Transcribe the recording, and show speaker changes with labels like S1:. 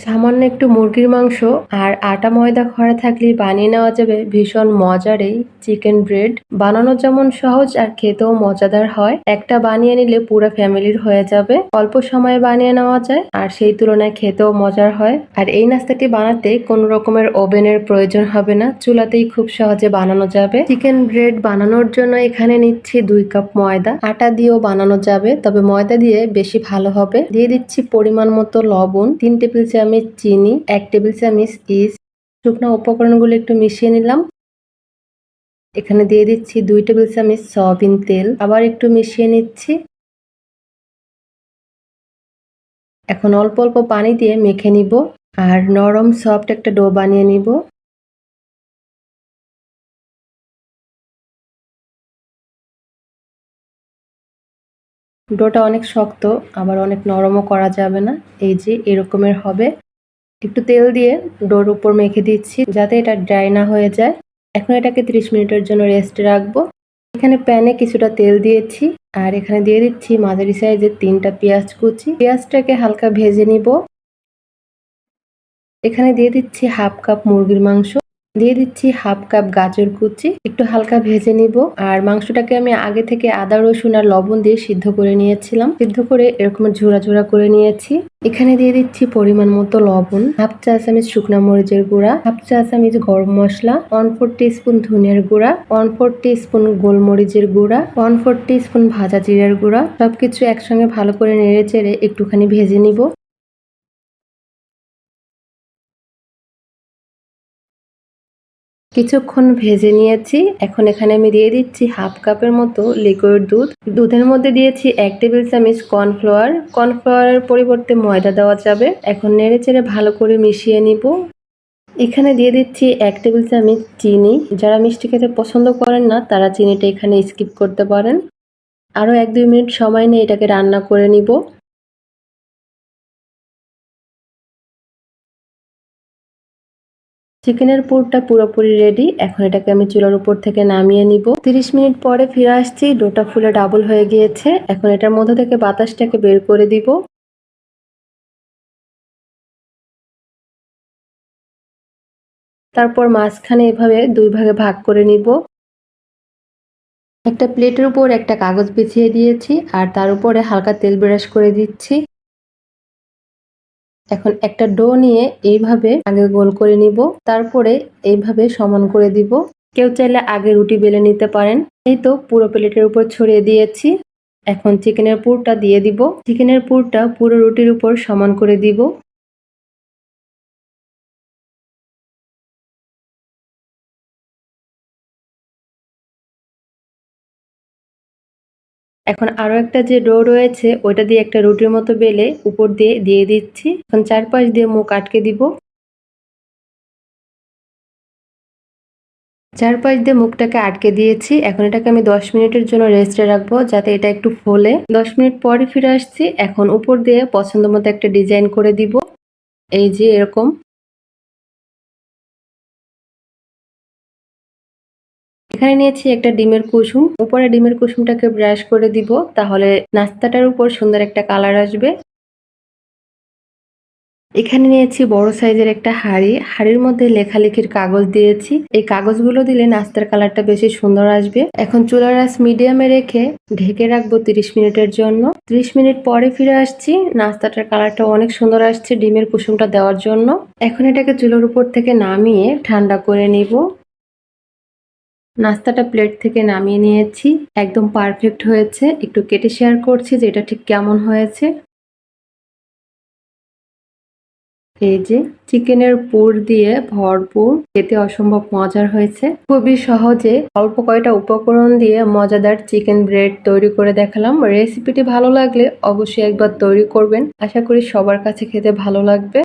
S1: সামান্য একটু মুরগির মাংস আর আটা ময়দা ঘরে থাকলেই বানিয়ে নেওয়া যাবে ভীষণ মজার এই চিকেন ব্রেড। বানানো যেমন সহজ আর খেতেও মজাদার হয়। একটা বানিয়ে নিলে পুরো ফ্যামিলির হয়ে যাবে। অল্প সময়ে বানিয়ে নেওয়া যায় আর সেই তুলনায় খেতেও মজার হয়। আর এই নাস্তাটি বানাতে কোনো রকমের ওভেনের প্রয়োজন হবে না, চুলাতেই খুব সহজে বানানো যাবে। চিকেন ব্রেড বানানোর জন্য এখানে নিচ্ছি 2 কাপ ময়দা। আটা দিয়েও বানানো যাবে, তবে ময়দা দিয়ে বেশি ভালো হবে। দিয়ে দিচ্ছি পরিমাণ মতো লবণ, 3 টেবিল চামচ চিনি, 1 টেবিল চামচ ইস্ট। শুকনো উপকরণগুলো একটু মিশিয়ে নিলাম। এখানে দিয়ে দিচ্ছি 2 টেবিল চামচ সয়াবিন তেল, আবার একটু মিশিয়ে নিচ্ছি। এখন অল্প অল্প পানি দিয়ে মেখে নিব আর নরম সফট একটা ডো বানিয়ে নিব। ডোটা অনেক শক্ত, আবার অনেক নরমও করা যাবে না। এই যে এরকমের হবে। একটু তেল দিয়ে ডোর উপর মেখে দিচ্ছি যাতে এটা ড্রাই না হয়ে যায়। এখন এটাকে 30 মিনিটের জন্য রেস্টে রাখবো। এখানে প্যানে কিছুটা তেল দিয়েছি আর এখানে দিয়ে দিচ্ছি মাঝারি সাইজের 3টা পেঁয়াজ কুচি। পেঁয়াজটাকে হালকা ভেজে নিব। এখানে দিয়ে দিচ্ছি হাফ কাপ মুরগির মাংস, দিয়ে দিচ্ছি হাফ কাপ গাজর কুচি, একটু হালকা ভেজে নিব। আর মাংসটাকে আমি আগে থেকে আদা রসুন আর লবণ দিয়ে সিদ্ধ করে নিয়েছিলাম। সিদ্ধ করে এরকম ঝোড়া ঝোড়া করে নিয়েছি। এখানে দিয়ে দিচ্ছি পরিমাণ মতো লবণ, হাফ চা চামচ শুকনা মরিচের গুঁড়া, হাফ চা চামচ গরম মশলা, 1/4 টিস্পুন ধনিয়ার গুঁড়া, 1/4 টিস্পুন গোলমরিচের গুঁড়া, 1/4 টিস্পুন ভাজা জিরার গুঁড়া। সবকিছু একসঙ্গে ভালো করে নেড়ে চেড়ে একটুখানি ভেজে নিব। কিছুক্ষণ ভেজে নিয়েছি। এখন এখানে আমি দিয়ে দিচ্ছি হাফ কাপের মতো লিকুইড দুধ। দুধের মধ্যে দিয়েছি 1 টেবিল চামচ কর্নফ্লাওয়ার। কর্নফ্লাওয়ারের পরিবর্তে ময়দা দেওয়া যাবে। এখন নেড়েচেড়ে ভালো করে মিশিয়ে নিব। এখানে দিয়ে দিচ্ছি 1 টেবিল চামচ চিনি। যারা মিষ্টি খেতে পছন্দ করেন না তারা চিনিটা এখানে স্কিপ করতে পারেন। আরো 1-2 মিনিট সময় নিয়ে এটাকে রান্না করে নিব। চিকেনের পুরটা পুরোপুরি রেডি। এখন এটাকে আমি চুলার উপর থেকে নামিয়ে নিব। 30 মিনিট পরে ফিরে আসছি। ডোটা ফুলে ডাবল হয়ে গিয়েছে। এখন এটার মধ্যে থেকে বাতাসটাকে বের করে দিব। তারপর মাঝখানে এভাবে 2 ভাগে ভাগ করে নিব। একটা প্লেটের উপর একটা কাগজ বিছিয়ে দিয়েছি আর তার উপরে হালকা তেল ব্রাশ করে দিচ্ছি। এখন একটা ডো নিয়ে এইভাবে আগে গোল করে নিব, তারপরে এইভাবে সমান করে দিব। কেউ চাইলে আগে রুটি বেলে নিতে পারেন। এই তো পুরো প্লেটের উপর ছড়িয়ে দিয়েছি। এখন চিকেনের পুরটা দিয়ে দিব। চিকেনের পুরটা পুরো রুটির উপর সমান করে দিব। এখন আরো একটা যে ডো রয়েছে ওইটা দিয়ে একটা রুটির মতো বেলে উপর দিয়ে দিয়ে দিচ্ছি। এখন চারপাশ দিয়ে মুখ আটকে দিব। চারপাশ দিয়ে মুখটাকে আটকে দিয়েছি। এখন এটাকে আমি 10 মিনিটের জন্য রেস্টে রাখবো যাতে এটা একটু ফোলে। 10 মিনিট পরে ফিরে আসছি। এখন উপর দিয়ে পছন্দ মতো একটা ডিজাইন করে দিব। এই যে এরকম। এখানে নিয়েছি একটা ডিমের কুসুম। উপরে ডিমের কুসুমটাকে ব্রাশ করে দিব, তাহলে নাস্তাটার উপর সুন্দর একটা কালার আসবে। এখানে নিয়েছি বড় সাইজের একটা হাঁড়ি। হাঁড়ির মধ্যে লেখালেখির কাগজ দিয়েছি। এই কাগজগুলো দিলে নাস্তার কালারটা বেশি সুন্দর আসবে। এখন চুলার আঁচ মিডিয়ামে রেখে ঢেকে রাখবো 30 মিনিটের জন্য। 30 মিনিট পরে ফিরে আসছি। নাস্তাটার কালারটা অনেক সুন্দর আসছে ডিমের কুসুমটা দেওয়ার জন্য। এখন এটাকে চুলার উপর থেকে নামিয়ে ঠান্ডা করে নিব। নাস্তাটা প্লেট থেকে নামিয়ে নিয়েছি। একদম পারফেক্ট হয়েছে। একটু কেটে শেয়ার করছি যে এটা ঠিক কেমন হয়েছে। এই যে চিকেনের পুর দিয়ে ভরপুর, খেতে অসম্ভব মজার হয়েছে। খুবই সহজে অল্প কয়টা উপকরণ দিয়ে মজাদার চিকেন ব্রেড তৈরি করে দেখালাম। রেসিপিটি ভালো লাগলে অবশ্যই একবার তৈরি করবেন। আশা করি সবার কাছে খেতে ভালো লাগবে।